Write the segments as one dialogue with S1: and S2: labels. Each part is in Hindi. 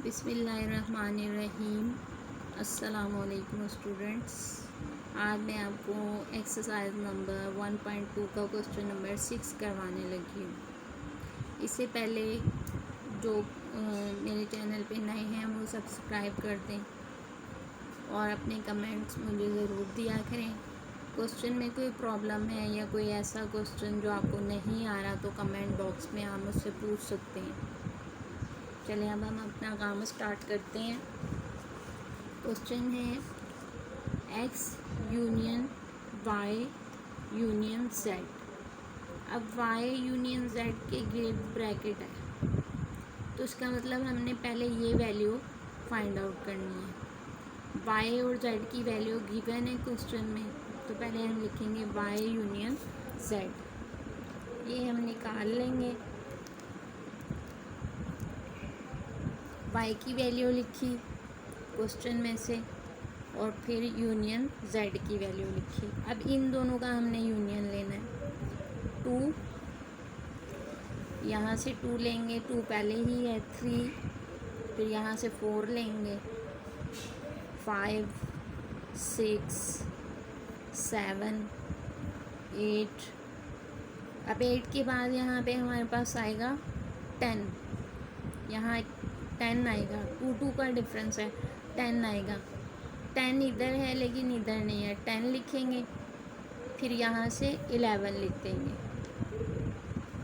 S1: बिस्मिल्लाहिर्रहमानिर्रहीम। अस्सलामुअलैकुम स्टूडेंट्स। आज मैं आपको एक्सरसाइज नंबर 1.2 का क्वेश्चन नंबर 6 करवाने लगी हूँ। इससे पहले जो मेरे चैनल पे नए हैं वो सब्सक्राइब कर दें और अपने कमेंट्स मुझे ज़रूर दिया करें। क्वेश्चन में कोई प्रॉब्लम है या कोई ऐसा क्वेश्चन जो आपको नहीं आ रहा तो कमेंट बॉक्स में आप मुझसे पूछ सकते हैं। चलिए अब हम अपना काम स्टार्ट करते हैं। क्वेश्चन है x union y union z। अब y यूनियन z के गिव ब्रैकेट है तो इसका मतलब हमने पहले ये वैल्यू फाइंड आउट करनी है। y और z की वैल्यू गिवन है क्वेश्चन में, तो पहले हम लिखेंगे y यूनियन z। ये हम निकाल लेंगे। y की वैल्यू लिखी क्वेश्चन में से और फिर यूनियन z की वैल्यू लिखी। अब इन दोनों का हमने यूनियन लेना है। 2 यहाँ से 2 लेंगे, 2 पहले ही है। 3 फिर यहाँ से 4 लेंगे। 5 6 7 8। अब 8 के बाद यहाँ पे हमारे पास आएगा 10। यहाँ 10 आएगा। 2 का डिफरेंस है, 10 आएगा। 10 इधर है लेकिन इधर नहीं है, 10 लिखेंगे। फिर यहाँ से 11 लिख देंगे।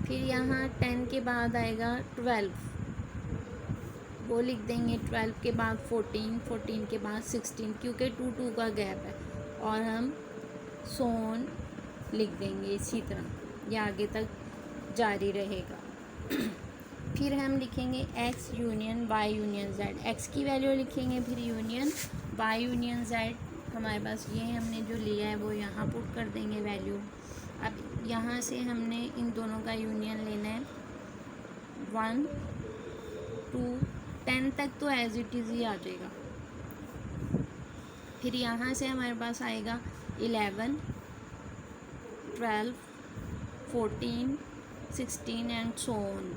S1: फिर यहाँ 10 के बाद आएगा 12, वो लिख देंगे। 12 के बाद 14, 14 के बाद 16, क्योंकि 2 का गैप है। और हम सोन लिख देंगे। इसी तरह ये आगे तक जारी रहेगा। फिर हम लिखेंगे x union y union z। x की वैल्यू लिखेंगे, फिर यूनियन y यूनियन z। हमारे पास ये हमने जो लिया है वो यहाँ पुट कर देंगे वैल्यू। अब यहाँ से हमने इन दोनों का यूनियन लेना है। 1 2 10 तक तो एज इट इज़ ही आ जाएगा। फिर यहाँ से हमारे पास आएगा 11 12 14 16 एंड सो ऑन।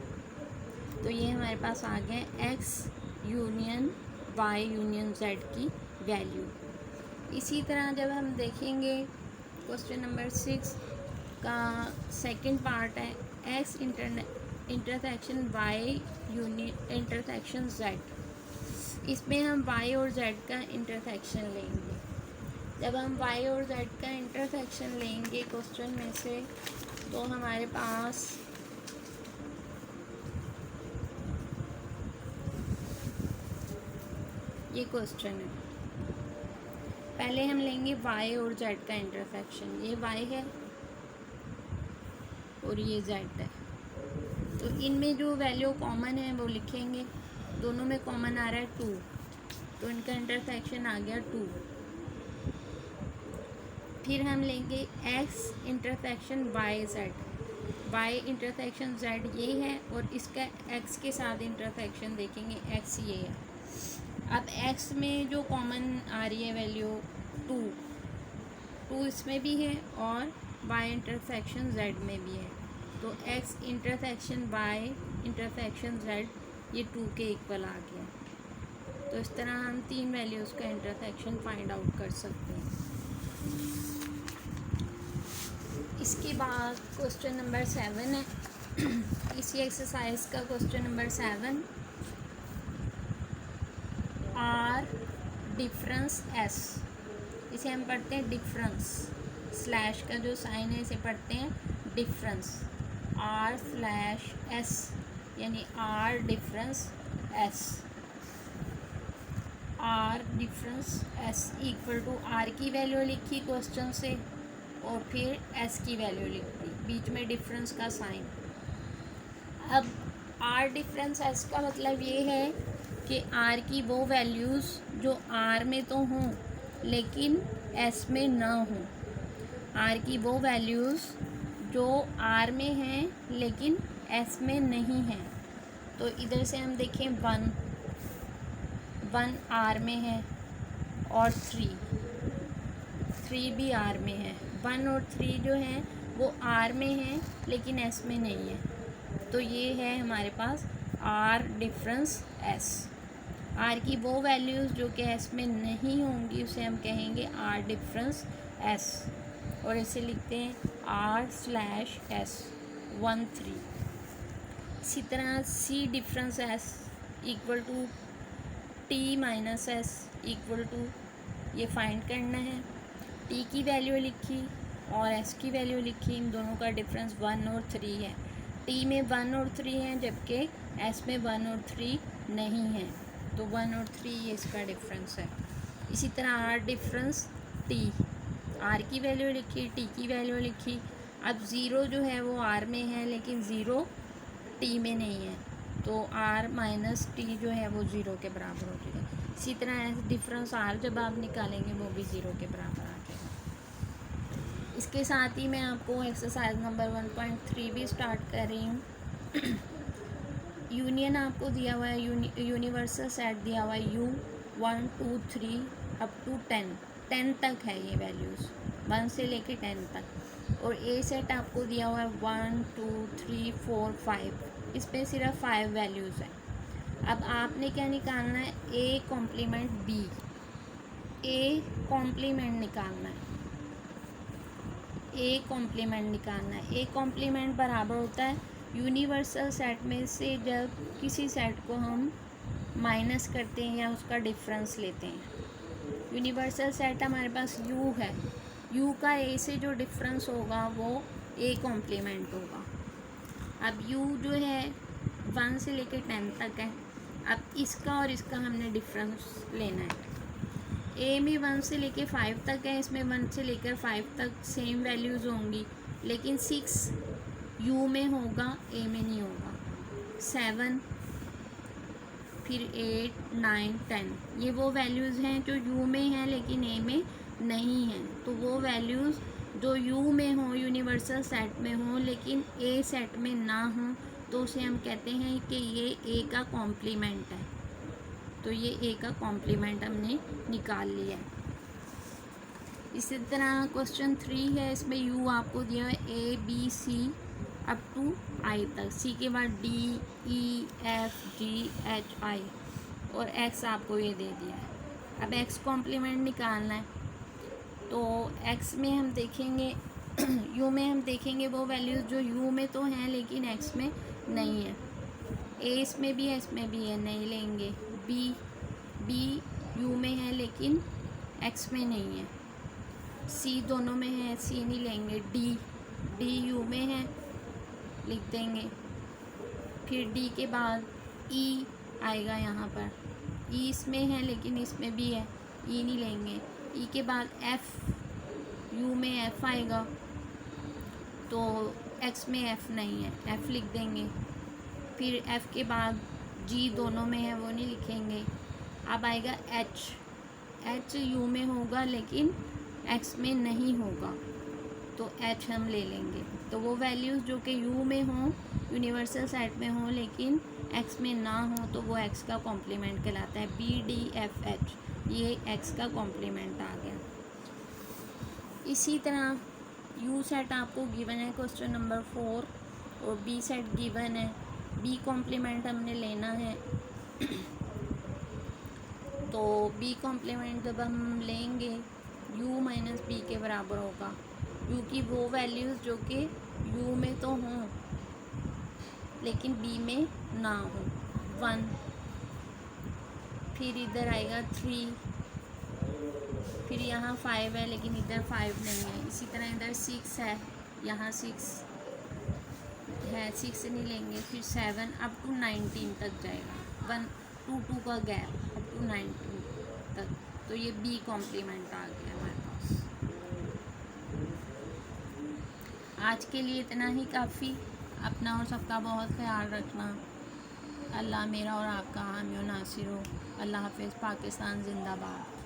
S1: तो ये हमारे पास आ गया x union y union z की वैल्यू। इसी तरह जब हम देखेंगे क्वेश्चन नंबर 6 का सेकंड पार्ट है x intersection y union intersection z। इसमें हम y और z का इंटरसेक्शन लेंगे। जब हम y और z का इंटरसेक्शन लेंगे क्वेश्चन में से, तो हमारे पास ये क्वेश्चन है। पहले हम लेंगे y और z का इंटरसेक्शन। ये y है और ये z है। तो इनमें जो वैल्यू कॉमन है वो लिखेंगे। दोनों में कॉमन आ रहा है 2, तो इनका इंटरसेक्शन आ गया 2। फिर हम लेंगे x intersection y z। y intersection z ये है और इसका x के साथ इंटरसेक्शन देखेंगे, x ये है। अब x में जो कॉमन आ रही है वैल्यू 2 इसमें भी है और y इंटरसेक्शन z में भी है। तो x intersection y intersection z ये 2 के इक्वल आ गया। तो इस तरह हम 3 वैल्यूज़ का इंटरसेक्शन फाइंड आउट कर सकते हैं। इसके बाद क्वेश्चन नंबर 7 है। इसी एक्सरसाइज का question number 7, R difference S. इसे हम पढ़ते हैं डिफरेंस। स्लैश का जो साइन है इसे पढ़ते हैं डिफरेंस। आर स्लैश एस यानी R difference S. R difference S equal to R की वैल्यू लिखी क्वेश्चन से और फिर एस की वैल्यू लिख दी, बीच में डिफरेंस का साइन। अब आर डिफरेंस एस का मतलब ये है कि आर की वो वैल्यूज़ जो आर में तो हों लेकिन एस में ना हों। आर की वो वैल्यूज़ जो आर में हैं लेकिन एस में नहीं हैं। तो इधर से हम देखें 1 आर में है और 3 भी आर में है। 1 और 3 जो हैं वो आर में हैं लेकिन एस में नहीं है। तो ये है हमारे पास आर डिफरेंस एस। आर की वो वैल्यूज़ जो कि एस में नहीं होंगी उसे हम कहेंगे आर डिफरेंस एस, और इसे लिखते हैं R/S 1 3। इसी तरह C difference S equal to T minus S equal to, ये फाइंड करना है। टी की वैल्यू लिखी और एस की वैल्यू लिखी, इन दोनों का डिफरेंस 1 और 3 है। टी में 1 और 3 है जबकि एस में 1 और 3 नहीं है, तो 1 और 3 ये इसका डिफरेंस है। इसी तरह आर डिफरेंस टी, आर की वैल्यू लिखी, टी की वैल्यू लिखी। अब ज़ीरो जो है वो आर में है लेकिन ज़ीरो टी में नहीं है, तो आर माइनस टी जो है वो ज़ीरो के बराबर हो जाएगा। इसी तरह डिफरेंस आर जब आप निकालेंगे वो भी ज़ीरो के बराबर आ जाएगा। इसके साथ ही मैं आपको एक्सरसाइज नंबर 1.3 भी स्टार्ट कर रही हूँ। यूनियन आपको दिया हुआ है, यूनिवर्सल सेट दिया हुआ है, U 1 2 3 अप टू 10 तक है ये वैल्यूज़, 1 से लेके 10 तक। और ए सेट आपको दिया हुआ है 1 2 3 4 5, इस पर सिर्फ 5 वैल्यूज़ हैं। अब आपने क्या निकालना है, A complement B, A complement निकालना है, ए कॉम्प्लीमेंट निकालना है। ए कॉम्प्लीमेंट बराबर होता है यूनिवर्सल सेट में से जब किसी सेट को हम माइनस करते हैं या उसका डिफरेंस लेते हैं। यूनिवर्सल सेट हमारे पास U है, U का ए से जो डिफरेंस होगा वो ए कॉम्प्लीमेंट होगा। अब U जो है 1 से लेकर 10 तक है। अब इसका और इसका हमने डिफरेंस लेना है। ए में 1 से लेकर 5 तक है, इसमें 1 से लेकर 5 तक सेम वैल्यूज़ होंगी, लेकिन 6 U में होगा, ए में नहीं होगा। 7 फिर 8 9 10 ये वो वैल्यूज़ हैं जो U में हैं लेकिन ए में नहीं हैं। तो वो वैल्यूज़ जो U में हो, यूनिवर्सल सेट में हो लेकिन ए सेट में ना हो, तो उसे हम कहते हैं कि ये ए का कॉम्प्लीमेंट है। तो ये ए का कॉम्प्लीमेंट हमने निकाल लिया है। इसी तरह क्वेश्चन 3 है, इसमें U आपको दिया है A B C up to I तक, C के बाद D E F G H I और X आपको ये दे दिया है। अब X कॉम्प्लीमेंट निकालना है, तो X में हम देखेंगे U में हम देखेंगे वो वैल्यूज़ जो U में तो हैं लेकिन X में नहीं है। A इसमें भी है, इसमें भी है, नहीं लेंगे। B U में है लेकिन X में नहीं है। C दोनों में है, C नहीं लेंगे। D U में है, लिख देंगे। फिर D के बाद E आएगा यहाँ पर, E इसमें है लेकिन इसमें भी है, E नहीं लेंगे। E के बाद F, U में F आएगा, तो X में F नहीं है, F लिख देंगे। फिर F के बाद G दोनों में है, वो नहीं लिखेंगे। अब आएगा H U में होगा लेकिन X में नहीं होगा, तो H हम ले लेंगे। तो वो वैल्यूज़ जो कि U में हों, यूनिवर्सल सेट में हों लेकिन X में ना हो, तो वो X का कॉम्प्लीमेंट कहलाता है। B D F H ये X का कॉम्प्लीमेंट आ गया। इसी तरह U सेट आपको गिवन है क्वेश्चन नंबर 4 और B सेट गिवन है। B कॉम्प्लीमेंट हमने लेना है, तो B कॉम्प्लीमेंट जब हम लेंगे U माइनस B के बराबर होगा। U की वो वैल्यूज़ जो कि U में तो हों लेकिन B में ना हो, 1, फिर इधर आएगा 3, फिर यहाँ 5 है लेकिन इधर 5 नहीं है। इसी तरह इधर 6 है, यहाँ 6 है, 6 नहीं लेंगे। फिर 7 अप टू 19 तक जाएगा, 1 2 2 का गैप अप टू 19 तक, तो ये B कॉम्प्लीमेंट आ गया हमारे पास। आज के लिए इतना ही काफ़ी। अपना और सबका बहुत ख्याल रखना। अल्लाह मेरा और आपका हामी और नासिर हो। अल्लाह हाफ़िज़। पाकिस्तान जिंदाबाद।